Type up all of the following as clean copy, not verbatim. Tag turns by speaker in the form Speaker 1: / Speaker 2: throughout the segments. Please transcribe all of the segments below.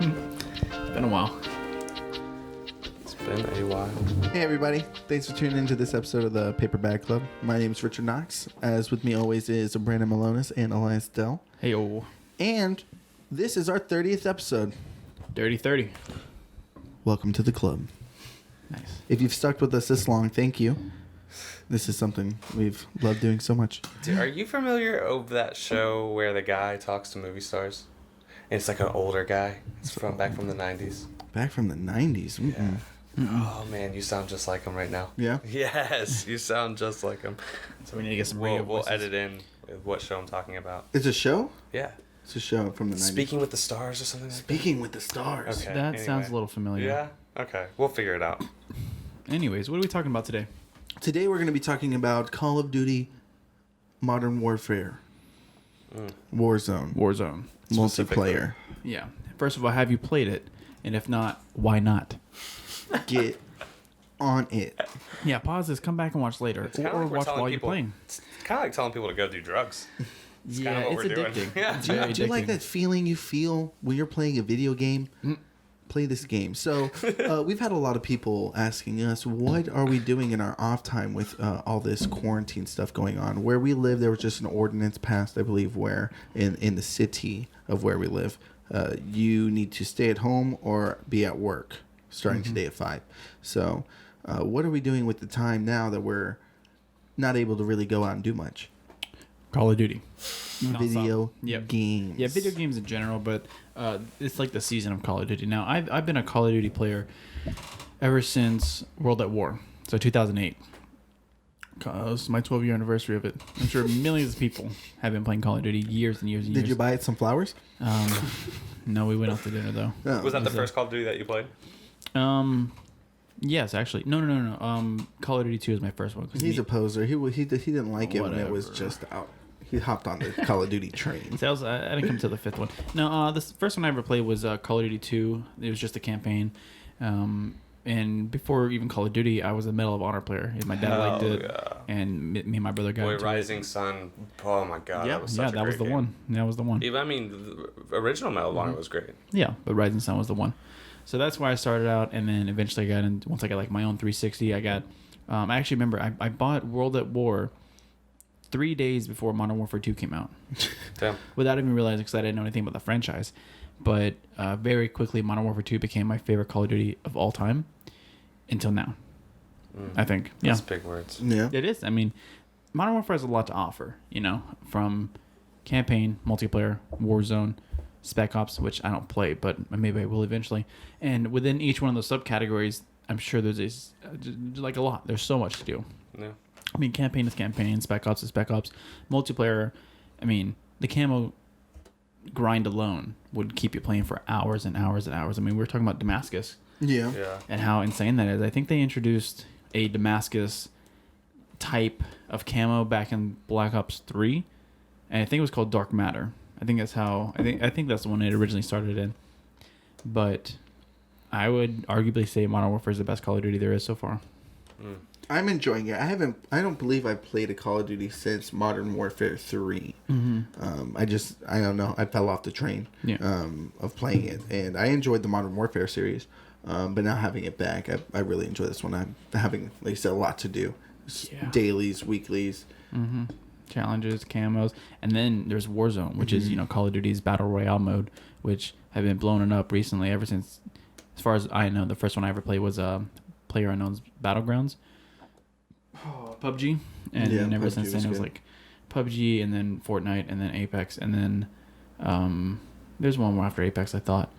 Speaker 1: It's been a while.
Speaker 2: It's been a while.
Speaker 3: Hey everybody, thanks for tuning into this episode of the Paper Bag Club. My name is Richard Knox, as with me always is Brandon Malonis and Aliyes Dell.
Speaker 1: Hey-o.
Speaker 3: And this is our 30th episode.
Speaker 1: Dirty 30.
Speaker 3: Welcome to the club.
Speaker 1: Nice.
Speaker 3: If you've stuck with us this long, thank you. This is something we've loved doing so much.
Speaker 2: Dude, are you familiar of that show where the guy talks to movie stars? And it's like an older guy. It's back from the 90s.
Speaker 3: Back from the 90s. Mm-mm.
Speaker 2: Yeah. Oh man, you sound just like him right now.
Speaker 3: Yeah?
Speaker 2: Yes, you sound just like him.
Speaker 1: So we need to get some radio
Speaker 2: We'll
Speaker 1: voices.
Speaker 2: edit in with what show I'm talking about.
Speaker 3: It's a show?
Speaker 2: Yeah.
Speaker 3: It's a show from the 90s.
Speaker 2: Speaking with the Stars or something like that?
Speaker 3: Speaking with the Stars.
Speaker 2: Okay.
Speaker 1: That
Speaker 2: anyway.
Speaker 1: sounds a little familiar.
Speaker 2: Yeah? Okay. We'll figure it out.
Speaker 1: Anyways, what are we talking about today?
Speaker 3: Today we're going to be talking about Call of Duty Modern Warfare. Warzone.
Speaker 1: Warzone.
Speaker 3: Multiplayer.
Speaker 1: Yeah. First of all, have you played it? And if not, why not?
Speaker 3: Get on it.
Speaker 1: Yeah, pause this, come back and watch later.
Speaker 2: kinda
Speaker 1: Or
Speaker 2: like we're
Speaker 1: watch
Speaker 2: telling
Speaker 1: while
Speaker 2: people-
Speaker 1: you're playing.
Speaker 2: It's kind of like telling people to go do drugs.
Speaker 1: Yeah,
Speaker 2: kinda what
Speaker 1: it's
Speaker 2: we're doing.
Speaker 1: addicting.
Speaker 2: Yeah.
Speaker 1: It's
Speaker 3: Do
Speaker 1: very
Speaker 3: you like
Speaker 1: addicting.
Speaker 3: that feeling you feel when you're playing a video game? Play this game. So we've had a lot of people asking us, what are we doing in our off time with all this quarantine stuff going on? Where we live, there was just an ordinance passed, I believe, where in the city of where we live, you need to stay at home or be at work starting today at 5. So what are we doing with the time now that we're not able to really go out and do much?
Speaker 1: Call of Duty.
Speaker 3: Video
Speaker 1: Yep.
Speaker 3: games.
Speaker 1: Yeah, video games in general, but it's like the season of Call of Duty. Now, I've been a Call of Duty player ever since World at War, so 2008. It was my 12-year anniversary of it. I'm sure millions of people have been playing Call of Duty years and years and years.
Speaker 3: Did you buy it some flowers?
Speaker 1: No, we went out to dinner, though.
Speaker 3: Oh.
Speaker 2: Was that the first Call of Duty that you played?
Speaker 1: Yes, actually. No. Call of Duty 2 is my first one. 'cause
Speaker 3: He's
Speaker 1: me-
Speaker 3: a poser. He didn't like it when it was
Speaker 1: Whatever.
Speaker 3: just out. He hopped on the Call of Duty train.
Speaker 1: So I didn't come to the 5th one. No, the first one I ever played was Call of Duty 2. It was just a campaign. And before even Call of Duty, I was a Medal of Honor player. My dad liked it,
Speaker 2: yeah.
Speaker 1: and me and my brother got
Speaker 2: Boy,
Speaker 1: into it.
Speaker 2: Rising Sun. Oh my god,
Speaker 1: Yeah,
Speaker 2: that was such a
Speaker 1: that was
Speaker 2: great
Speaker 1: the
Speaker 2: game.
Speaker 1: one. That was the one.
Speaker 2: Even, I mean, the original Medal of Honor was great.
Speaker 1: Yeah, but Rising Sun was the one. So that's where I started out, and then eventually I got in. Once I got like my own 360, I got. I actually remember I bought World at War 3 days before Modern Warfare 2 came out,
Speaker 2: Damn.
Speaker 1: without even realizing because I didn't know anything about the franchise. But very quickly, Modern Warfare 2 became my favorite Call of Duty of all time until now. I think. Yeah,
Speaker 2: That's big words.
Speaker 3: Yeah.
Speaker 1: it is. I mean, Modern Warfare has a lot to offer. From campaign, multiplayer, Warzone, Spec Ops, which I don't play, but maybe I will eventually. And within each one of those subcategories, I'm sure there's like a lot. There's so much to do.
Speaker 2: Yeah.
Speaker 1: I mean, campaign is campaign, Spec Ops is Spec Ops. Multiplayer, I mean, the camo grind alone would keep you playing for hours and hours and hours. I mean, we were talking about Damascus
Speaker 3: Yeah.
Speaker 2: Yeah.
Speaker 1: and how insane that is. I think they introduced a Damascus type of camo back in Black Ops 3, and I think it was called Dark Matter. I think that's how I think that's the one it originally started in. But I would arguably say Modern Warfare is the best Call of Duty there is so far.
Speaker 3: I'm enjoying it. I don't believe I've played a Call of Duty since Modern Warfare 3. I don't know. I fell off the train of playing it, and I enjoyed the Modern Warfare series. But now having it back, I really enjoy this one. I'm having, like I said, a lot to do.
Speaker 1: Yeah.
Speaker 3: Dailies, weeklies.
Speaker 1: Challenges, camos, and then there's Warzone, which is Call of Duty's battle royale mode, which have been blowing up recently. Ever since, as far as I know, the first one I ever played was PlayerUnknown's Battlegrounds, PUBG, and
Speaker 3: Yeah,
Speaker 1: then ever
Speaker 3: PUBG
Speaker 1: since then
Speaker 3: was
Speaker 1: it was
Speaker 3: good.
Speaker 1: like PUBG, and then Fortnite, and then Apex, and then there's one more after Apex, I thought,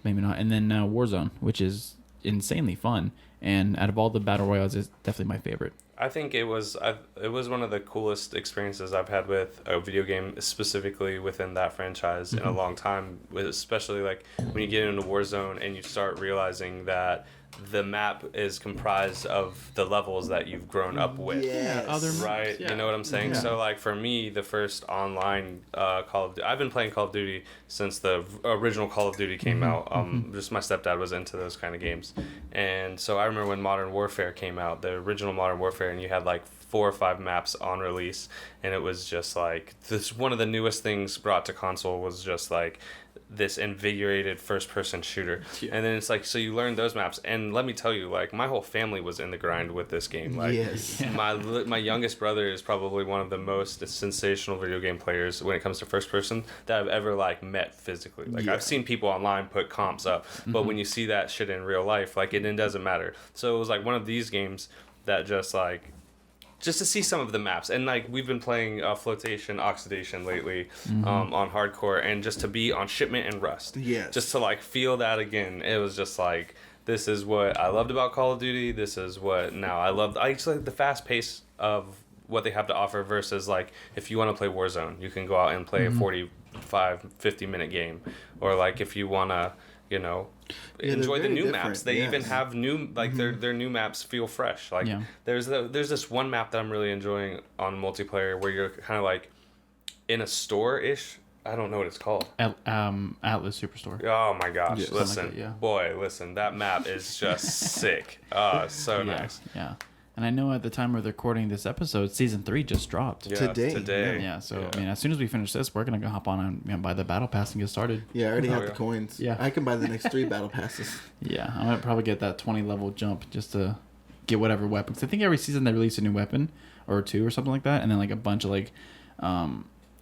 Speaker 1: maybe not, and then Warzone, which is insanely fun, and out of all the battle royales, is definitely my favorite.
Speaker 2: I think it was one of the coolest experiences I've had with a video game, specifically within that franchise, in a long time. Especially like when you get into Warzone and you start realizing that the map is comprised of the levels that you've grown up with.
Speaker 3: Yes.
Speaker 1: Other maps,
Speaker 2: Right,
Speaker 1: yeah.
Speaker 2: you know what I'm saying?
Speaker 1: Yeah.
Speaker 2: So, like, for me, the first online Call of Duty... I've been playing Call of Duty since the original Call of Duty came out. Just my stepdad was into those kind of games. And so I remember when Modern Warfare came out, the original Modern Warfare, and you had, like, 4 or 5 maps on release, and it was just like this. One of the newest things brought to console was just like this invigorated first person shooter.
Speaker 1: Yeah.
Speaker 2: And then it's like, so you learn those maps, and let me tell you, like, my whole family was in the grind with this game. Like,
Speaker 3: Yes.
Speaker 2: my youngest brother is probably one of the most sensational video game players when it comes to first person that I've ever like met physically. Like,
Speaker 3: Yeah.
Speaker 2: I've seen people online put comps up, but when you see that shit in real life, like, it doesn't matter. So it was like one of these games that just to see some of the maps, and like we've been playing flotation oxidation lately on hardcore, and just to be on shipment and rust,
Speaker 3: Yes.
Speaker 2: just to like feel that again. It was just like, this is what I loved about Call of Duty. This is what now I just like the fast pace of what they have to offer versus like if you want to play Warzone, you can go out and play a 45-50 minute game, or like if you want to enjoy the
Speaker 3: very
Speaker 2: new
Speaker 3: different,
Speaker 2: maps. They even
Speaker 3: yes.
Speaker 2: have new, like their new maps feel fresh. Like there's this one map that I'm really enjoying on multiplayer where you're kind of like in a store ish. I don't know what it's called.
Speaker 1: Atlas Superstore.
Speaker 2: Oh my gosh!
Speaker 3: Yeah,
Speaker 2: listen,
Speaker 1: like that,
Speaker 2: boy, listen. That map is just sick. So nice.
Speaker 1: Yeah. And I know at the time we're recording this episode, season 3 just dropped.
Speaker 2: Yeah,
Speaker 3: Today.
Speaker 1: Yeah, so I mean, as soon as we finish this, we're gonna go hop on and buy the battle pass and get started.
Speaker 3: Yeah, I already have
Speaker 2: yeah.
Speaker 3: the coins.
Speaker 1: Yeah.
Speaker 3: I can buy the next 3 battle passes.
Speaker 1: Yeah, I'm gonna probably get that 20 level jump just to get whatever weapon. 'Cause I think every season they release a new weapon or 2 or something like that, and then like a bunch of like,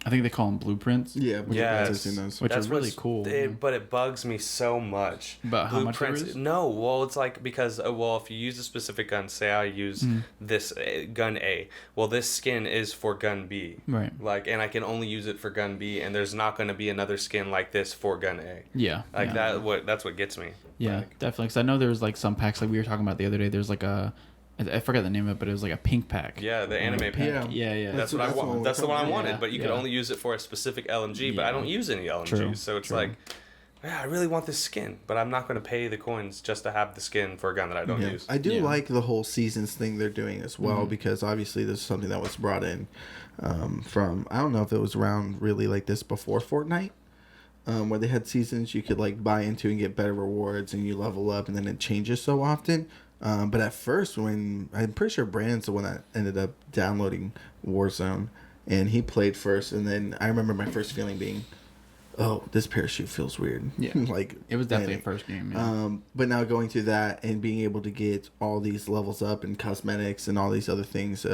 Speaker 1: I think they call them blueprints.
Speaker 3: Yeah,
Speaker 2: Yes.
Speaker 3: I've seen those.
Speaker 1: Which
Speaker 2: That's
Speaker 1: are really
Speaker 2: what's-
Speaker 1: cool.
Speaker 2: But it bugs me so much.
Speaker 1: But how much there
Speaker 2: Blueprints-
Speaker 1: is?
Speaker 2: No, well, it's like because if you use a specific gun, say I use this gun A, well, this skin is for gun B,
Speaker 1: Right.
Speaker 2: Like, and I can only use it for gun B, and there's not going to be another skin like this for gun A.
Speaker 1: Yeah.
Speaker 2: Like
Speaker 1: yeah.
Speaker 2: that's what gets me.
Speaker 1: Yeah,
Speaker 2: Like,
Speaker 1: definitely. Because I know there's like some packs like we were talking about the other day. There's like I forgot the name of it, but it was like a pink pack.
Speaker 2: yeah, the anime pack.
Speaker 3: Yeah.
Speaker 1: Yeah.
Speaker 2: That's what I
Speaker 3: That's what
Speaker 2: want.
Speaker 3: we're
Speaker 2: That's the one I
Speaker 3: talking
Speaker 2: wanted,
Speaker 1: about.
Speaker 2: but you
Speaker 1: Yeah.
Speaker 2: could only use it for a specific LMG. But I
Speaker 1: Yeah.
Speaker 2: don't use any LMGs,
Speaker 1: True.
Speaker 2: so it's
Speaker 1: True.
Speaker 2: like, yeah, I really want this skin, but I'm not going to pay the coins just to have the skin for a gun that I don't
Speaker 3: Yeah.
Speaker 2: use.
Speaker 3: I do
Speaker 1: Yeah.
Speaker 3: like the whole seasons thing they're doing as well, because obviously this is something that was brought in from, I don't know if it was around really like this before Fortnite, where they had seasons you could like buy into and get better rewards and you level up, and then it changes so often. But at first, when I'm pretty sure Brandon's the one that ended up downloading Warzone, and he played first, and then I remember my first feeling being, oh, this parachute feels weird.
Speaker 1: Yeah.
Speaker 3: Like
Speaker 1: It was definitely
Speaker 3: landing.
Speaker 1: a first game. Yeah.
Speaker 3: But now going through that and being able to get all these levels up and cosmetics and all these other things,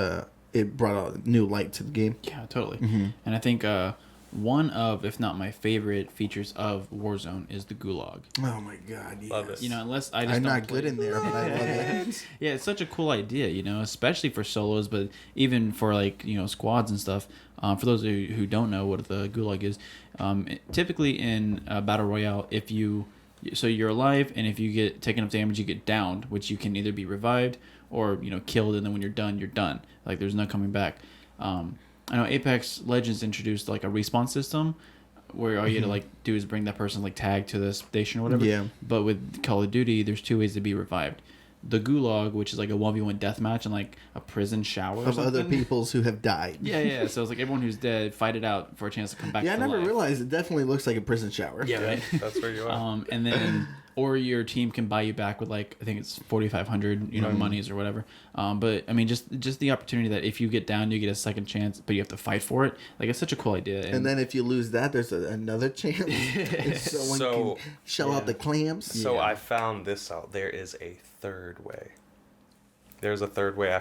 Speaker 3: it brought a new light to the game.
Speaker 1: Yeah, totally. And I think one of, if not my favorite features of Warzone is the gulag.
Speaker 3: Oh my god, yes.
Speaker 2: Love it.
Speaker 1: You know, unless I just
Speaker 3: I'm
Speaker 1: don't
Speaker 3: not
Speaker 1: play-
Speaker 3: good in there, but I love it.
Speaker 1: Yeah, it's such a cool idea, you know, especially for solos, but even for like, you know, squads and stuff. For those who don't know what the gulag is, typically in Battle Royale, so you're alive, and if you get taken enough damage, you get downed, which you can either be revived or, you know, killed, and then when you're done, you're done. Like, there's no coming back. I know Apex Legends introduced like a respawn system where all you had to like do is bring that person like tag to the station or whatever.
Speaker 3: Yeah.
Speaker 1: But with Call of Duty, there's 2 ways to be revived. The gulag, which is like a 1v1 deathmatch in like a prison shower or
Speaker 3: Of
Speaker 1: something.
Speaker 3: other peoples who have died.
Speaker 1: Yeah. So it's like everyone who's dead, fight it out for a chance to come back
Speaker 3: Yeah, I
Speaker 1: to
Speaker 3: never
Speaker 1: life.
Speaker 3: realized it definitely looks like a prison shower.
Speaker 1: Yeah, right.
Speaker 2: That's where you are.
Speaker 1: And then, or your team can buy you back with like, I think it's 4,500, you know, monies or whatever. But I mean, just the opportunity that if you get down, you get a second chance, but you have to fight for it. Like, it's such a cool idea.
Speaker 3: And then if you lose that, there's another chance. If someone
Speaker 2: So-
Speaker 3: can shell out the clams.
Speaker 2: So
Speaker 1: Yeah.
Speaker 2: I found this out. There is a third way. There's a third way.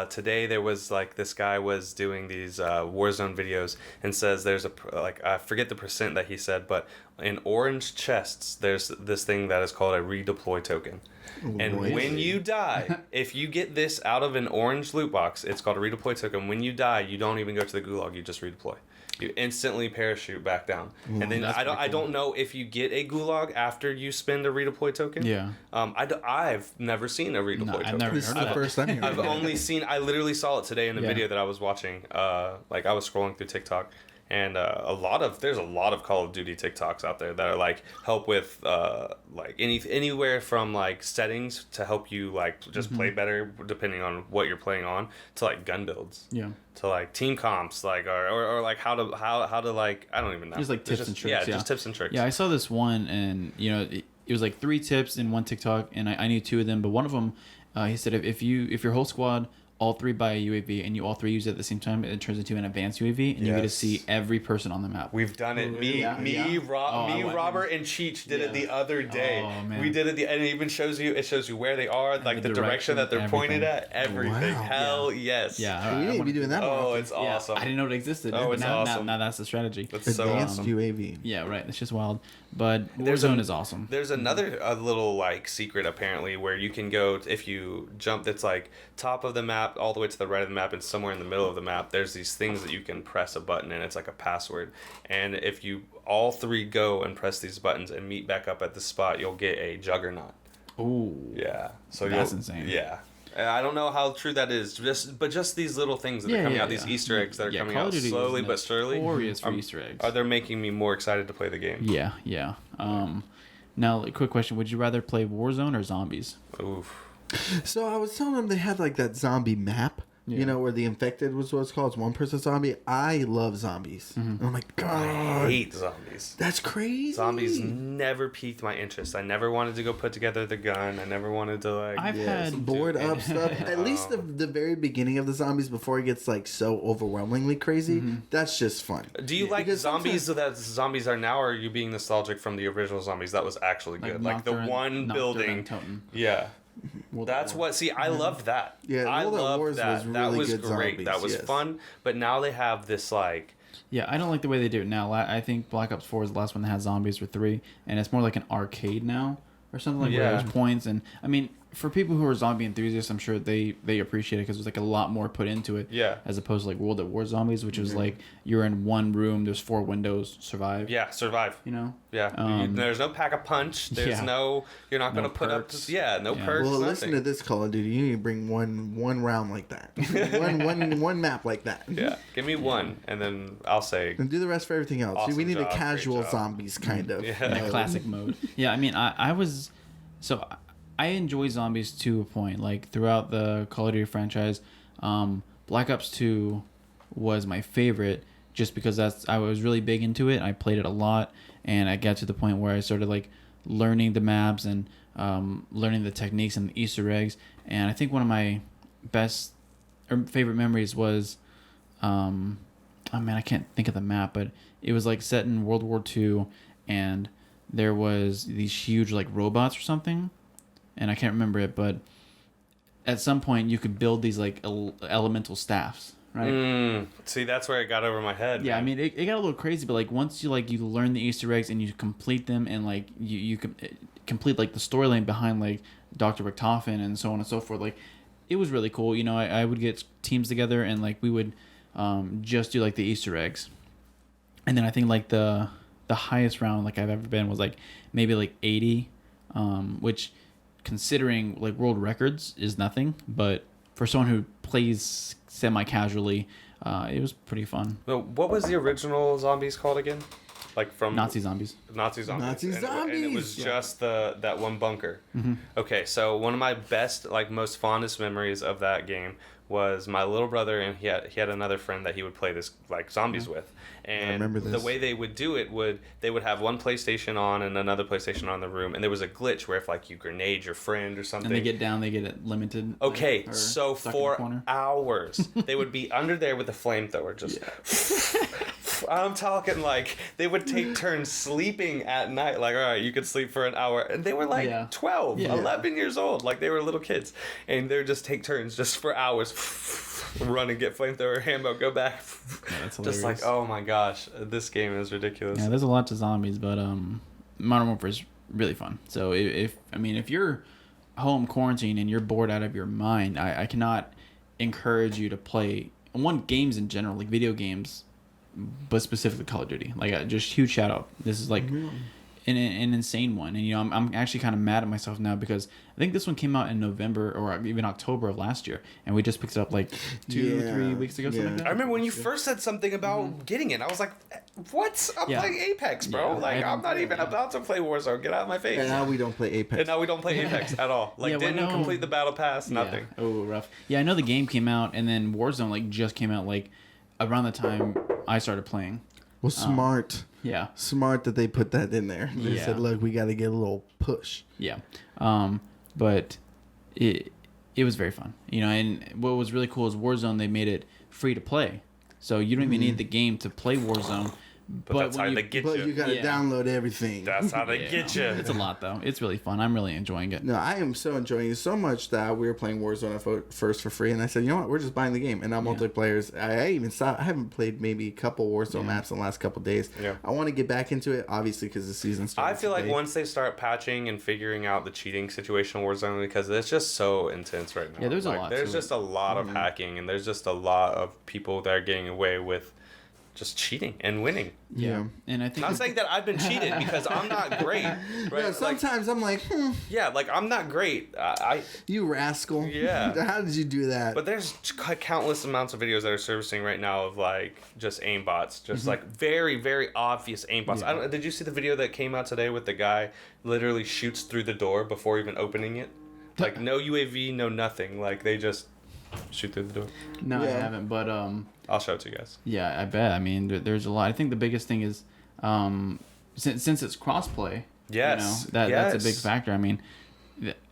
Speaker 2: Today there was like this guy was doing these Warzone videos and says there's I forget the percent that he said, but in orange chests there's this thing that is called a redeploy token. And
Speaker 3: What?
Speaker 2: when you die, if you get this out of an orange loot box, it's called a redeploy token. When you die, you don't even go to the gulag, you just redeploy. You instantly parachute back down. And then
Speaker 1: that's
Speaker 2: I
Speaker 1: pretty cool.
Speaker 2: don't know if you get a gulag after you spend a redeploy token.
Speaker 1: Yeah.
Speaker 2: I've never seen a redeploy
Speaker 1: No, I've
Speaker 2: token.
Speaker 1: never
Speaker 3: This is
Speaker 1: heard of
Speaker 3: the
Speaker 1: that.
Speaker 3: first time hearing
Speaker 2: I've
Speaker 3: about it.
Speaker 2: only seen. I literally saw it today in the
Speaker 1: Yeah.
Speaker 2: video that I was watching. Like I was scrolling through TikTok, and there's a lot of Call of Duty TikToks out there that are like help with like anywhere from like settings to help you like just play better depending on what you're playing on, to like gun builds,
Speaker 1: Yeah.
Speaker 2: to like team comps, like or like how to like, I don't even know.
Speaker 1: Just like
Speaker 2: There's
Speaker 1: tips and tricks.
Speaker 2: Yeah, just tips and tricks.
Speaker 1: Yeah, I saw this one, and you know, it was like 3 tips in one TikTok, and I knew 2 of them. But one of them, he said if your whole squad all three buy a UAV and you all three use it at the same time, it turns into an advanced UAV, and you get to
Speaker 2: Yes.
Speaker 1: see every person on the map.
Speaker 2: We've done it. Me, Robert, and Cheech did it the other day.
Speaker 1: Oh, man.
Speaker 2: We did it, and it even shows you. It shows you where they are, like the direction that they're pointed at. Everything.
Speaker 3: Wow.
Speaker 2: Hell yes.
Speaker 1: Yeah,
Speaker 3: We need to be doing that more
Speaker 2: Oh,
Speaker 3: often.
Speaker 2: it's awesome.
Speaker 1: I didn't know it existed.
Speaker 2: Oh, it's
Speaker 1: now,
Speaker 2: awesome.
Speaker 1: Now that's the strategy.
Speaker 2: That's so
Speaker 3: Advanced
Speaker 2: awesome.
Speaker 3: UAV.
Speaker 1: Yeah, right. It's just wild. But
Speaker 2: There's
Speaker 1: Warzone
Speaker 2: a-
Speaker 1: is awesome.
Speaker 2: There's another little like secret apparently where you can go if you jump. That's like top of the map all the way to the right of the map and somewhere in the middle of the map. There's these things that you can press a button and it's like a password. And if you all three go and press these buttons and meet back up at the spot, you'll get a juggernaut.
Speaker 1: Ooh.
Speaker 2: Yeah. So
Speaker 1: That's
Speaker 2: you'll-
Speaker 1: insane.
Speaker 2: Yeah. And I don't know how true that is. Just these little things that are coming out, these Easter eggs that are coming
Speaker 1: Call
Speaker 2: out
Speaker 1: of Duty
Speaker 2: slowly
Speaker 1: is
Speaker 2: but surely.
Speaker 1: notorious for Easter eggs.
Speaker 2: Are they making me more excited to play the game?
Speaker 1: Yeah. Now, a quick question: would you rather play Warzone or zombies?
Speaker 2: Oof.
Speaker 3: So I was telling them they had like that zombie map,
Speaker 1: Yeah.
Speaker 3: you know, where the infected was what it's called. It's one person zombie. I love zombies. And I'm like,
Speaker 2: I
Speaker 3: God,
Speaker 2: hate zombies.
Speaker 3: that's crazy.
Speaker 2: Zombies never piqued my interest. I never wanted to go put together the gun. I never wanted to like.
Speaker 1: I've
Speaker 3: Yes,
Speaker 1: had
Speaker 3: board up stuff. At least the very beginning of the zombies before it gets like so overwhelmingly crazy. That's just fun.
Speaker 2: Do you like
Speaker 3: Because
Speaker 2: zombies that zombies are now, or are you being nostalgic from the original zombies? That was actually good. Like the one building. Yeah. That's what. See, I loved that.
Speaker 3: Yeah,
Speaker 2: I
Speaker 3: World at
Speaker 2: loved
Speaker 3: Wars
Speaker 2: that.
Speaker 3: was
Speaker 2: That
Speaker 3: really
Speaker 2: was
Speaker 3: good
Speaker 2: great.
Speaker 3: zombies,
Speaker 2: That was
Speaker 3: yes.
Speaker 2: fun. But now they have this like.
Speaker 1: Yeah, I don't like the way they do it now. I think Black Ops 4 is the last one that had zombies, or 3, and it's more like an arcade now or something like where
Speaker 2: Yeah.
Speaker 1: there's points. And I mean, for people who are zombie enthusiasts, I'm sure they appreciate it because there's like a lot more put into it.
Speaker 2: Yeah.
Speaker 1: As opposed to like World at War zombies, which was like you're in one room, there's 4 windows, survive.
Speaker 2: Yeah, survive.
Speaker 1: You know.
Speaker 2: Yeah, there's no pack a punch. There's
Speaker 1: yeah.
Speaker 2: no. You're not
Speaker 1: No
Speaker 2: gonna put
Speaker 1: perks.
Speaker 2: up. Yeah, no
Speaker 1: Yeah.
Speaker 2: perks.
Speaker 3: Well,
Speaker 2: nothing.
Speaker 3: listen to this Call of Duty. You need to bring one round like that. one map like that.
Speaker 2: Yeah, give me one, and then I'll say.
Speaker 3: And do the rest for everything else.
Speaker 2: Awesome
Speaker 3: We need
Speaker 2: job,
Speaker 3: a casual
Speaker 2: great job.
Speaker 3: zombies kind of.
Speaker 2: Yeah.
Speaker 1: In a classic mode. Yeah, I mean, I was so I enjoy zombies to a point. Like throughout the Call of Duty franchise, Black Ops 2 was my favorite just because I was really big into it. I played it a lot, and I got to the point where I started like learning the maps and learning the techniques and the Easter eggs. And I think one of my best or favorite memories was, oh man, I can't think of the map, but it was like set in World War II, and there was these huge like robots or something, and I can't remember it, but at some point you could build these like elemental staffs, right?
Speaker 2: See, that's where it got over my head.
Speaker 1: Yeah, I
Speaker 2: man.
Speaker 1: mean it got a little crazy, but like once you learn the Easter eggs and you complete them, and like you complete like the storyline behind like Dr. Richtofen and so on and so forth, like it was really cool. You know, I would get teams together and like we would just do like the Easter eggs, and then I think like the highest round like I've ever been was like maybe like 80, which considering like world records is nothing, but for someone who plays semi-casually, it was pretty fun.
Speaker 2: No, what was the original zombies called again? Like from
Speaker 1: Nazi zombies.
Speaker 2: Nazi zombies.
Speaker 3: Nazi
Speaker 2: And it was
Speaker 3: zombies!
Speaker 2: just that one bunker. Okay, so one of my best, like most fondest memories of that game was my little brother, and he had another friend that he would play this like zombies with. And
Speaker 3: remember
Speaker 2: the
Speaker 3: this.
Speaker 2: way they would do it they would have one PlayStation on and another PlayStation on in the room, and there was a glitch where if like you grenade your friend or something,
Speaker 1: And they get down, they get it limited.
Speaker 2: okay,
Speaker 1: like, or
Speaker 2: so
Speaker 1: stuck in the
Speaker 2: for
Speaker 1: corner.
Speaker 2: hours they would be under there with a flamethrower, just. I'm talking like they would take turns sleeping at night. Like, all right, you could sleep for an hour, and they were like
Speaker 1: Yeah.
Speaker 2: 12,
Speaker 1: Yeah.
Speaker 2: 11 years old, like they were little kids, and they would just take turns just for hours, run and get flamethrower ammo, go back,
Speaker 1: that's
Speaker 2: just like,
Speaker 1: hilarious.
Speaker 2: oh my gosh, this game is ridiculous.
Speaker 1: Yeah, there's a lot to zombies, but Modern Warfare is really fun. So if you're home quarantine and you're bored out of your mind, I cannot encourage you to play games in general, like video games, but specifically Call of Duty. Like just huge shout out. This is like an insane one, and you know I'm actually kind of mad at myself now because I think this one came out in November or even October of last year, and we just picked it up like 3 weeks ago, something like that.
Speaker 2: I remember when you first said something about getting it, I was like, what? I'm
Speaker 1: Yeah.
Speaker 2: playing Apex, bro.
Speaker 1: Yeah,
Speaker 2: like,
Speaker 1: I
Speaker 2: I'm not even about to play Warzone. Get out of my face.
Speaker 3: And now we don't play Apex.
Speaker 2: And now we don't play Apex at all. Like,
Speaker 1: Yeah, well,
Speaker 2: didn't
Speaker 1: no.
Speaker 2: complete the battle pass, nothing.
Speaker 1: Yeah. Oh, rough. Yeah, I know the game came out, and then Warzone like just came out like around the time I started playing.
Speaker 3: Well, smart.
Speaker 1: Yeah,
Speaker 3: Smart that they put that in there. They
Speaker 1: Yeah.
Speaker 3: said, look, we got to get a little push.
Speaker 1: yeah. But it it was very fun. You know, and what was really cool is Warzone. They made it free to play, so you don't even need the game to play Warzone.
Speaker 2: But that's how they get
Speaker 3: But
Speaker 2: you.
Speaker 3: you gotta download everything.
Speaker 2: That's how they
Speaker 1: Yeah.
Speaker 2: get you.
Speaker 1: It's a lot though. It's really fun. I'm really enjoying it.
Speaker 3: No, I am so enjoying it so much that we were playing Warzone at first for free, and I said, you know what, we're just buying the game. And now multiplayers. I even saw. I haven't played maybe a couple Warzone maps in the last couple days.
Speaker 2: Yeah.
Speaker 3: I want to get back into it, obviously, because the season started.
Speaker 2: I feel like
Speaker 3: today.
Speaker 2: once they start patching and figuring out the cheating situation in Warzone, because it's just so intense right now.
Speaker 1: Yeah, there's a lot
Speaker 2: There's
Speaker 1: to
Speaker 2: just a lot of hacking, and there's just a lot of people that are getting away with just cheating and winning.
Speaker 3: Yeah.
Speaker 1: And I think
Speaker 2: Not saying that I've been cheated because I'm not great. Right?
Speaker 3: Yeah, sometimes I'm like,
Speaker 2: Like I'm not great.
Speaker 3: you rascal.
Speaker 2: Yeah.
Speaker 3: How did you do that?
Speaker 2: But there's countless amounts of videos that are surfacing right now of like just aimbots, just like very, very obvious aimbots.
Speaker 1: Yeah.
Speaker 2: Did you see the video that came out today with the guy literally shoots through the door before even opening it? Like no UAV, no nothing. Like they just shoot through the door.
Speaker 1: no, I
Speaker 3: Yeah.
Speaker 1: haven't. But
Speaker 2: I'll show it to you guys.
Speaker 1: yeah, I bet. I mean, there's a lot. I think the biggest thing is since it's crossplay.
Speaker 2: Yes.
Speaker 1: You know, that's a big
Speaker 2: Yes.
Speaker 1: factor. I mean,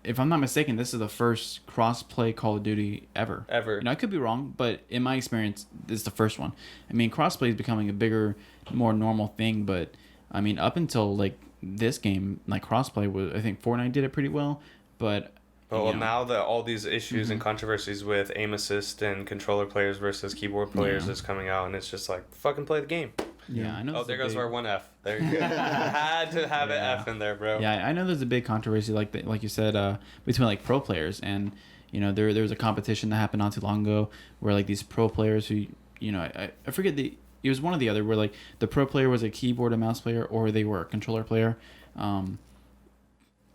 Speaker 1: if I'm not mistaken, this is the first cross-play Call of Duty ever.
Speaker 2: Ever.
Speaker 1: You know, I could be wrong, but in my experience, this is the first one. I mean, cross-play is becoming a bigger, more normal thing, but I mean, up until like this game, like cross-play was, I think Fortnite did it pretty well, but.
Speaker 2: Well,
Speaker 1: you know,
Speaker 2: now that all these issues and controversies with aim assist and controller players versus keyboard players is coming out, and it's just like fucking play the game.
Speaker 1: yeah, I know.
Speaker 2: Oh,
Speaker 1: this
Speaker 2: there
Speaker 1: is a
Speaker 2: goes
Speaker 1: big-
Speaker 2: our one F. There you go. Had to have an
Speaker 1: Yeah.
Speaker 2: F in there, bro.
Speaker 1: Yeah, I know there's a big controversy, like you said, between like pro players, and you know there was a competition that happened not too long ago where like these pro players who, you know, I forget it was one or the other, where like the pro player was a keyboard and mouse player or they were a controller player.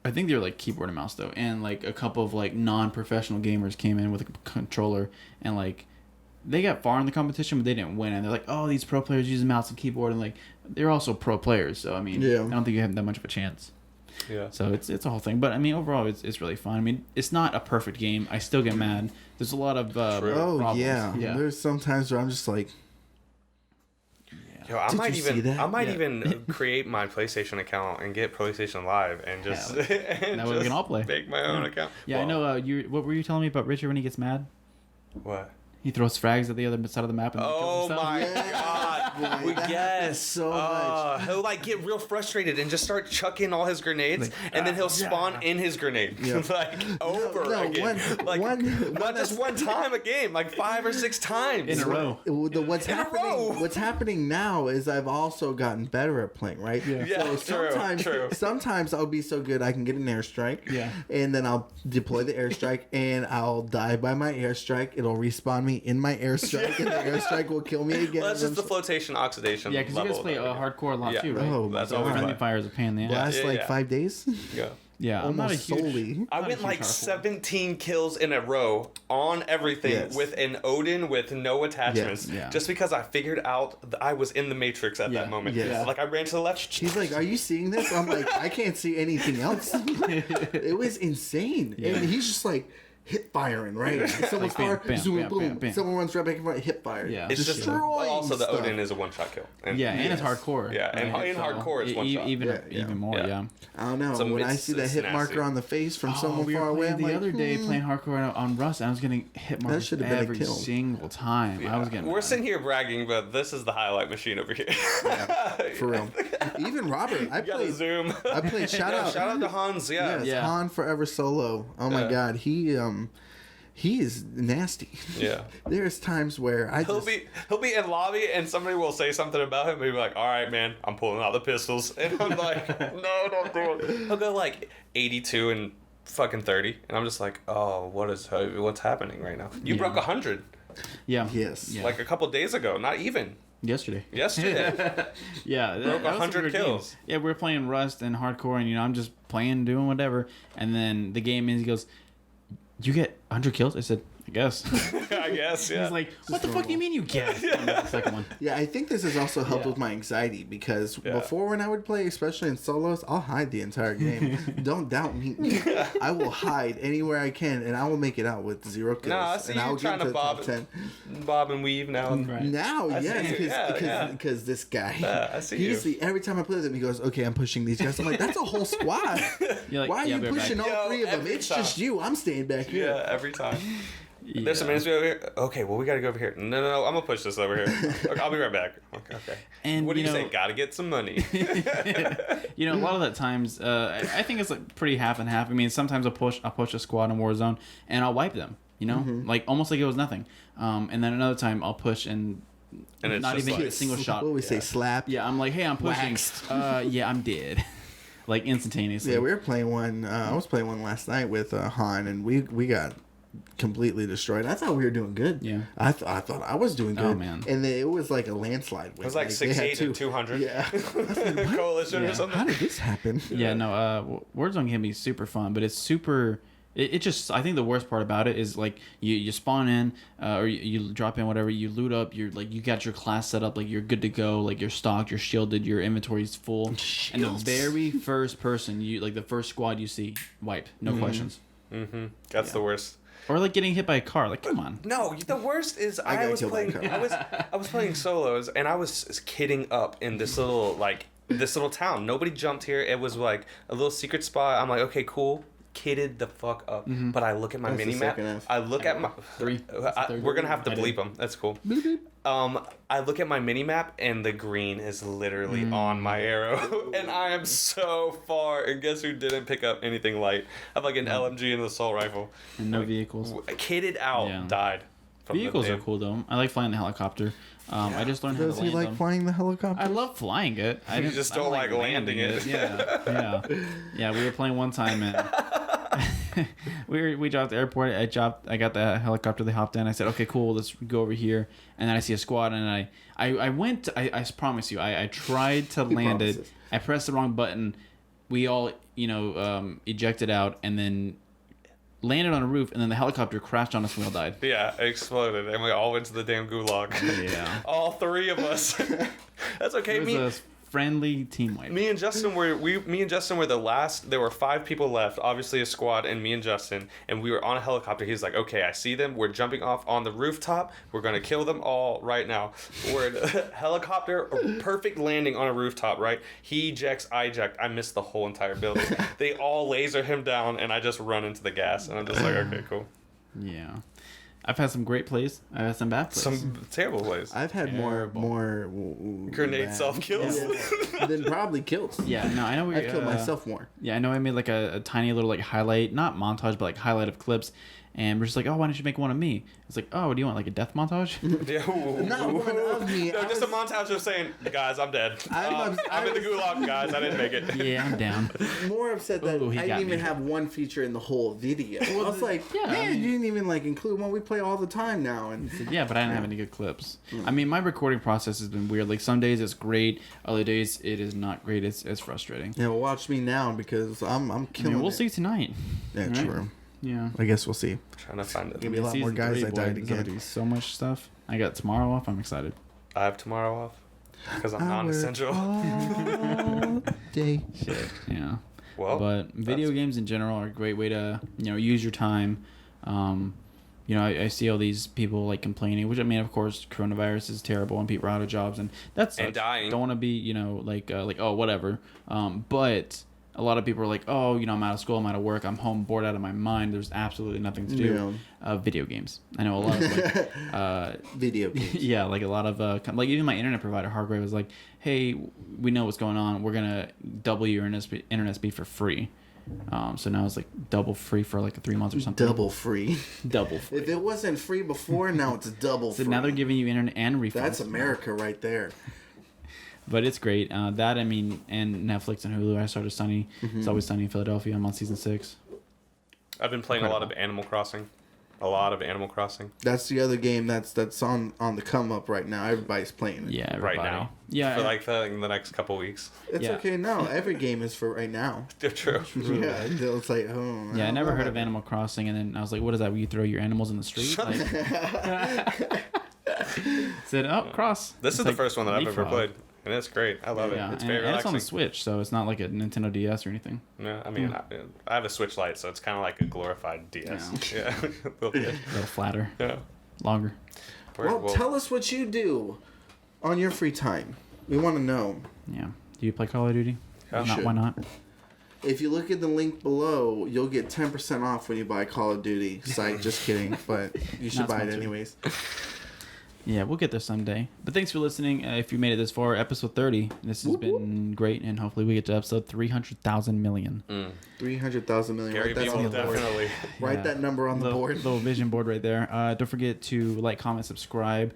Speaker 1: I think they were like keyboard and mouse though, and like a couple of like non-professional gamers came in with a controller and like they got far in the competition, but they didn't win. And they're like, oh, these pro players use a mouse and keyboard, and like they're also pro players. So I mean,
Speaker 3: Yeah.
Speaker 1: I don't think you have that much of a chance.
Speaker 2: Yeah.
Speaker 1: So it's a whole thing. But I mean, overall, it's really fun. I mean, it's not a perfect game. I still get mad. There's a lot of
Speaker 3: oh
Speaker 1: problems.
Speaker 3: yeah. There's some times where I'm just like,
Speaker 2: Yo, I
Speaker 3: Did
Speaker 2: might
Speaker 3: you see
Speaker 2: even
Speaker 3: that?
Speaker 2: I might
Speaker 1: Yeah.
Speaker 2: even create my PlayStation account and get PlayStation Live and just
Speaker 1: Yeah,
Speaker 2: and
Speaker 1: that way we can all play.
Speaker 2: make my own account.
Speaker 1: Yeah, I
Speaker 2: Well,
Speaker 1: know. You what were you telling me about Richard when he gets mad?
Speaker 2: What?
Speaker 1: He throws frags at the other side of the map and
Speaker 2: Oh
Speaker 1: kills himself.
Speaker 2: my
Speaker 3: Yeah,
Speaker 2: god!
Speaker 3: boy,
Speaker 2: We
Speaker 3: that
Speaker 2: guess
Speaker 3: happens so much.
Speaker 2: He'll like get real frustrated and just start chucking all his grenades,
Speaker 1: Like,
Speaker 2: and then he'll spawn in his grenade
Speaker 3: Yeah.
Speaker 2: like over
Speaker 3: no,
Speaker 2: again.
Speaker 3: one-
Speaker 2: Not just one time a game, like 5 or 6 times
Speaker 1: In a row.
Speaker 3: What's
Speaker 2: In a
Speaker 3: happening?
Speaker 2: row.
Speaker 3: What's happening now is I've also gotten better at playing. Right?
Speaker 2: Yeah,
Speaker 3: So
Speaker 2: true.
Speaker 3: sometimes I'll be so good I can get an airstrike.
Speaker 1: Yeah.
Speaker 3: And then I'll deploy the airstrike and I'll die by my airstrike. It'll respawn me in my airstrike, and the airstrike will kill me again.
Speaker 2: Well, that's
Speaker 3: and
Speaker 2: just the flotation oxidation.
Speaker 1: Yeah, because you guys
Speaker 2: level
Speaker 1: play
Speaker 2: that we get.
Speaker 1: hardcore a lot
Speaker 2: Yeah.
Speaker 1: too, right?
Speaker 3: Oh,
Speaker 2: That's
Speaker 3: my
Speaker 2: all we
Speaker 3: God.
Speaker 1: Friendly
Speaker 2: play.
Speaker 1: fire is a pain in the ass.
Speaker 3: Last
Speaker 2: Yeah,
Speaker 3: like
Speaker 2: yeah.
Speaker 3: 5 days.
Speaker 2: Yeah.
Speaker 1: Yeah, I'm not a
Speaker 3: Almost
Speaker 1: huge.
Speaker 3: solely.
Speaker 2: I
Speaker 1: Not a
Speaker 2: went
Speaker 1: huge
Speaker 2: like
Speaker 1: hardcore.
Speaker 2: 17 kills in a row on everything
Speaker 3: Yes.
Speaker 2: with an Odin with no attachments.
Speaker 3: Yes.
Speaker 1: Yeah.
Speaker 2: Just because I figured out that I was in the Matrix at
Speaker 1: Yeah.
Speaker 2: that moment.
Speaker 3: Yes.
Speaker 2: Like I ran to the left.
Speaker 3: He's like, "Are you seeing this?" I'm like, "I can't see anything else." It was insane, and he's just like hip firing, right? Someone's
Speaker 1: Like, bam,
Speaker 3: far,
Speaker 1: bam,
Speaker 3: zoom,
Speaker 1: bam,
Speaker 3: boom.
Speaker 1: bam, bam.
Speaker 3: Someone runs right back in front, hip fire.
Speaker 1: Yeah.
Speaker 2: It's just
Speaker 3: destroying
Speaker 2: also the
Speaker 3: stuff.
Speaker 2: Odin is a one-shot kill. And
Speaker 1: Yeah, and it's
Speaker 3: Yes.
Speaker 1: hardcore.
Speaker 2: Yeah, and
Speaker 1: right?
Speaker 2: in hardcore it's one shot.
Speaker 1: Even
Speaker 3: Yeah.
Speaker 1: more.
Speaker 2: Yeah.
Speaker 1: Yeah.
Speaker 3: I don't know.
Speaker 2: So
Speaker 3: when I
Speaker 2: it's-
Speaker 3: see that
Speaker 2: it's
Speaker 3: hit
Speaker 2: nasty.
Speaker 3: marker on the face from someone
Speaker 1: we
Speaker 3: far
Speaker 1: were
Speaker 3: away,
Speaker 1: playing
Speaker 3: I'm
Speaker 1: the
Speaker 3: like,
Speaker 1: other day playing hardcore on Rust, and I was getting hit markers
Speaker 3: should have been a
Speaker 1: every
Speaker 3: kill.
Speaker 1: single time. I was getting.
Speaker 2: We're
Speaker 1: mad.
Speaker 2: sitting here bragging, but this is the highlight machine over here.
Speaker 3: for real. Even Robert, I
Speaker 2: You gotta
Speaker 3: played.
Speaker 2: zoom.
Speaker 3: I played shout out.
Speaker 2: Shout out to Hans. Yeah.
Speaker 3: Yes,
Speaker 1: Yeah.
Speaker 3: Han Forever Solo. Oh my
Speaker 2: Yeah.
Speaker 3: God, he is nasty.
Speaker 2: Yeah.
Speaker 3: There's times where I
Speaker 2: He'll
Speaker 3: just
Speaker 2: be in lobby and somebody will say something about him and he'll be like, all right, man, I'm pulling out the pistols. And I'm like, no, don't do it. He'll go like 82 and fucking 30. And I'm just like, oh, what's happening right now? You broke 100
Speaker 1: Yeah.
Speaker 3: Yes.
Speaker 1: Yeah.
Speaker 2: like a couple days ago. Not even.
Speaker 1: Yesterday.
Speaker 2: Yesterday.
Speaker 1: Yeah,
Speaker 2: Broke
Speaker 1: that was
Speaker 2: 100
Speaker 1: some good
Speaker 2: kills.
Speaker 1: games. Yeah, we were playing Rust and hardcore, and you know I'm just playing, doing whatever. And then the game ends. He goes, "You get 100 kills?" I said, I guess.
Speaker 2: I guess, yeah.
Speaker 1: He's like, what the fuck do you mean you guess? The second one.
Speaker 3: Yeah, I think this has also helped
Speaker 1: Yeah.
Speaker 3: with my anxiety because
Speaker 2: Yeah.
Speaker 3: before when I would play, especially in solos, I'll hide the entire game. Don't doubt me. I will hide anywhere I can, and I will make it out with 0 kills.
Speaker 2: Nah, I see
Speaker 3: and
Speaker 2: you
Speaker 3: I'll get
Speaker 2: trying to
Speaker 3: the top 10.
Speaker 2: bob and weave now.
Speaker 1: Right.
Speaker 3: Now,
Speaker 2: I
Speaker 3: yes,
Speaker 2: see you. Yeah,
Speaker 3: because this guy.
Speaker 2: I see
Speaker 3: he's
Speaker 2: you.
Speaker 3: every time I play with him, he goes, "Okay, I'm pushing these guys." I'm like, "That's a whole squad.
Speaker 1: You're like,
Speaker 3: Why are
Speaker 1: yeah,
Speaker 3: you
Speaker 1: be right
Speaker 3: pushing
Speaker 1: back.
Speaker 3: all
Speaker 2: Yo,
Speaker 3: 3 of them?
Speaker 2: every
Speaker 3: It's
Speaker 2: time.
Speaker 3: just you. I'm staying back here."
Speaker 2: Yeah, every time.
Speaker 1: Yeah.
Speaker 2: There's some enemies over here. Okay, well, we gotta go over here. No, I'm gonna push this over here. Okay, I'll be right back. Okay.
Speaker 1: And,
Speaker 2: what do
Speaker 1: you
Speaker 2: you
Speaker 1: know-
Speaker 2: say? Gotta get some money.
Speaker 1: You know, a lot of that times, I think it's like pretty half and half. I mean, sometimes I'll push a squad in Warzone and I'll wipe them. You know, like almost like it was nothing. And then another time I'll push and
Speaker 2: And it's
Speaker 1: not
Speaker 2: just
Speaker 1: even
Speaker 2: like-
Speaker 1: hit a single shot.
Speaker 3: What do we say? Slap.
Speaker 1: Yeah, I'm like, hey, I'm pushing.
Speaker 3: Waxed.
Speaker 1: Yeah, I'm dead. Like instantaneously.
Speaker 3: Yeah, we were playing one. I was playing one last night with Han, and we got completely destroyed. I thought we were doing good.
Speaker 1: Yeah.
Speaker 3: I thought I was doing good.
Speaker 1: Oh, man.
Speaker 3: And then it was like a landslide.
Speaker 2: It was like 6'8" and 200.
Speaker 3: Yeah.
Speaker 2: Coalition
Speaker 1: Yeah.
Speaker 2: or something.
Speaker 3: How did this happen?
Speaker 1: Yeah, no, Warzone can be super fun, but it's super. It just, I think the worst part about it is like you spawn in, or you drop in, whatever, you loot up, you're like, you got your class set up, like you're good to go, like you're stocked, you're shielded, your inventory's full, and the
Speaker 3: Shields.
Speaker 1: very first person like the first squad you see, wiped, no questions.
Speaker 2: Mm-hmm. That's the worst.
Speaker 1: Or like getting hit by a car, like come on.
Speaker 2: No, the worst is
Speaker 3: got
Speaker 2: I was
Speaker 3: killed by a
Speaker 2: playing.
Speaker 3: car.
Speaker 2: I was playing solos, and I was kidding up in this little town. Nobody jumped here. It was like a little secret spot. I'm like, okay, cool. Kidded the fuck up. But I look at my
Speaker 3: That's the
Speaker 2: mini map.
Speaker 3: second F.
Speaker 2: I look at my
Speaker 1: 3.
Speaker 2: we're gonna have to
Speaker 1: I did.
Speaker 2: bleep them. That's cool. I look at my mini map and the green is literally on my arrow, and I am so far. And guess who didn't pick up anything light? I have like an LMG and an assault rifle.
Speaker 1: And no vehicles.
Speaker 2: Kidded out,
Speaker 1: Yeah.
Speaker 2: died. From the
Speaker 1: Vehicles are
Speaker 2: damn-
Speaker 1: cool though. I like flying the helicopter. I just learned how
Speaker 3: Does
Speaker 1: to
Speaker 3: he
Speaker 1: land
Speaker 3: like
Speaker 1: them.
Speaker 3: flying the helicopter?
Speaker 1: I love flying it. I
Speaker 2: just don't like landing it.
Speaker 1: Yeah. We were playing one time and we dropped the airport. I got the helicopter. They hopped in. I said, okay, cool. Let's go over here. And then I see a squad, and I went. I promise you, I tried to land it.
Speaker 3: promises.
Speaker 1: I pressed the wrong button. We all ejected out, and then landed on a roof, and then the helicopter crashed on us, and we all died.
Speaker 2: Yeah, it exploded, and we all went to the damn gulag.
Speaker 1: Yeah.
Speaker 2: All 3 of us. That's okay.
Speaker 1: It was a friendly team wipe.
Speaker 2: Me and Justin were the last. There were 5 people left, obviously a squad, and me and Justin, and we were on a helicopter. He's like, okay, I see them. We're jumping off on the rooftop. We're gonna kill them all right now. We're in a helicopter, perfect landing on a rooftop, right? He ejects, I eject. I missed the whole entire building. They all laser him down, and I just run into the gas, and I'm just like, okay, cool.
Speaker 1: Yeah. I've had some great plays. I've had some bad plays.
Speaker 2: Some terrible plays.
Speaker 3: I've had
Speaker 1: Terrible.
Speaker 3: more
Speaker 2: Grenade
Speaker 3: bad-
Speaker 2: self-kills.
Speaker 3: Yeah. Than probably kills.
Speaker 1: Yeah, no, I know we
Speaker 3: I've killed myself more.
Speaker 1: Yeah, I know I made like a tiny little like highlight, not montage, but like highlight of clips. And we're just like, oh, why don't you make one of me? It's like, oh, what do you want, like a death montage?
Speaker 2: Yeah.
Speaker 3: Not one of me.
Speaker 2: No,
Speaker 3: I
Speaker 2: just
Speaker 3: was-
Speaker 2: a montage of saying, guys, I'm dead.
Speaker 3: I'm
Speaker 2: I'm in the gulag, guys. I didn't make it.
Speaker 1: Yeah, I'm down.
Speaker 3: More upset that
Speaker 1: Ooh, he
Speaker 3: I
Speaker 1: got
Speaker 3: didn't even
Speaker 1: me.
Speaker 3: have one feature in the whole video. I was like,
Speaker 1: yeah, I
Speaker 3: man,
Speaker 1: mean-
Speaker 3: you didn't even like include one we play all the time now. And
Speaker 1: Yeah, but I didn't have any good clips. I mean, my recording process has been weird. Like some days it's great, other days it is not great. It's frustrating.
Speaker 3: yeah, well, watch me now because I'm
Speaker 1: I
Speaker 3: killing
Speaker 1: mean, we'll
Speaker 3: it.
Speaker 1: see tonight.
Speaker 3: Yeah,
Speaker 1: right?
Speaker 3: true.
Speaker 1: Yeah.
Speaker 3: I guess we'll see.
Speaker 2: Trying to find
Speaker 3: Gonna be
Speaker 2: it.
Speaker 3: a lot more
Speaker 1: Season
Speaker 3: guys
Speaker 1: 3,
Speaker 3: that died
Speaker 1: there's gonna
Speaker 3: again.
Speaker 1: be so much stuff. I got tomorrow off. I'm excited.
Speaker 2: I have tomorrow off because I'm
Speaker 3: I
Speaker 2: non-essential.
Speaker 3: work all day.
Speaker 1: Shit. Yeah.
Speaker 2: Well,
Speaker 1: But video
Speaker 2: that's-
Speaker 1: games in general are a great way to use your time. I see all these people like complaining, which I mean, of course, coronavirus is terrible and people are out of jobs, and that's
Speaker 2: And dying.
Speaker 1: Don't want to be like oh whatever. But a lot of people are like, oh, I'm out of school, I'm out of work, I'm home, bored out of my mind. There's absolutely nothing to do. Video games. I know a lot of like,
Speaker 3: Video games.
Speaker 1: yeah, like a lot of like even my internet provider, Hargrave, was like, hey, we know what's going on. We're gonna double your internet speed for free. So now it's like double free for like 3 months or something.
Speaker 3: Double free.
Speaker 1: Double free.
Speaker 3: If it wasn't free before, now it's double
Speaker 1: So
Speaker 3: free.
Speaker 1: now they're giving you internet and refunds.
Speaker 3: That's America right there.
Speaker 1: But it's great. That, I mean, and Netflix and Hulu. I started Sunny. It's Always Sunny in Philadelphia. I'm on season 6.
Speaker 2: I've been playing a lot of
Speaker 1: Incredible.
Speaker 2: Animal Crossing. A lot of Animal Crossing.
Speaker 3: That's the other game that's on the come up right now. Everybody's playing it.
Speaker 1: Yeah,
Speaker 2: Right
Speaker 1: everybody.
Speaker 2: now.
Speaker 1: Yeah,
Speaker 2: For like the next couple weeks.
Speaker 3: It's
Speaker 1: Yeah.
Speaker 3: okay now. Every game is for right now.
Speaker 2: True.
Speaker 3: Yeah, until it's like, oh.
Speaker 1: yeah. I never heard of Animal Crossing, and then I was like, "What is that? Where you throw your animals in the street?" Like, said, "Oh, cross."
Speaker 2: This
Speaker 1: It's
Speaker 2: is
Speaker 1: like
Speaker 2: the first one that I've ever
Speaker 1: leapfrog.
Speaker 2: played, and it's great. I love
Speaker 1: Yeah,
Speaker 2: it. It's
Speaker 1: and,
Speaker 2: very
Speaker 1: and it's on the
Speaker 2: relaxing.
Speaker 1: Switch, so it's not like a Nintendo DS or anything.
Speaker 2: Yeah, I mean, I have a Switch Lite, so it's kind of like a glorified DS. Yeah, a little bit.
Speaker 1: A little flatter,
Speaker 2: Yeah.
Speaker 1: longer.
Speaker 3: Well, tell us what you do on your free time. We want to know.
Speaker 1: Yeah. Do you play Call of Duty?
Speaker 2: Yeah.
Speaker 1: If not,
Speaker 3: should.
Speaker 1: why not?
Speaker 3: If you look at the link below, you'll get 10% off when you buy Call of Duty. Site, just kidding, but you should
Speaker 1: Not
Speaker 3: buy it
Speaker 1: sponsored.
Speaker 3: anyways.
Speaker 1: Yeah, we'll get there someday. But thanks for listening. If you made it this far, episode 30. This has been great, and hopefully we get to episode 300,000 million.
Speaker 3: 300,000 million.
Speaker 2: Gary
Speaker 3: Write that
Speaker 2: Vee
Speaker 3: on
Speaker 2: will
Speaker 3: the board.
Speaker 2: definitely.
Speaker 3: Write
Speaker 1: Yeah.
Speaker 3: that number on the board.
Speaker 1: Little vision board right there. Don't forget to like, comment, subscribe.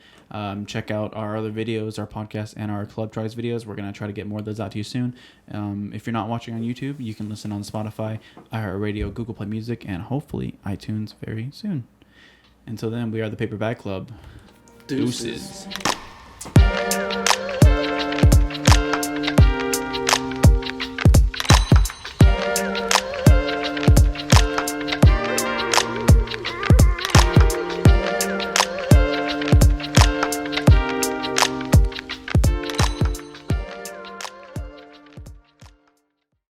Speaker 1: Check out our other videos, our podcast, and our Club Tries videos. We're going to try to get more of those out to you soon. If you're not watching on YouTube, you can listen on Spotify, iHeartRadio, Google Play Music, and hopefully iTunes very soon. Until then, we are the Paper Bag Club.
Speaker 3: Deuces.
Speaker 1: Deuces.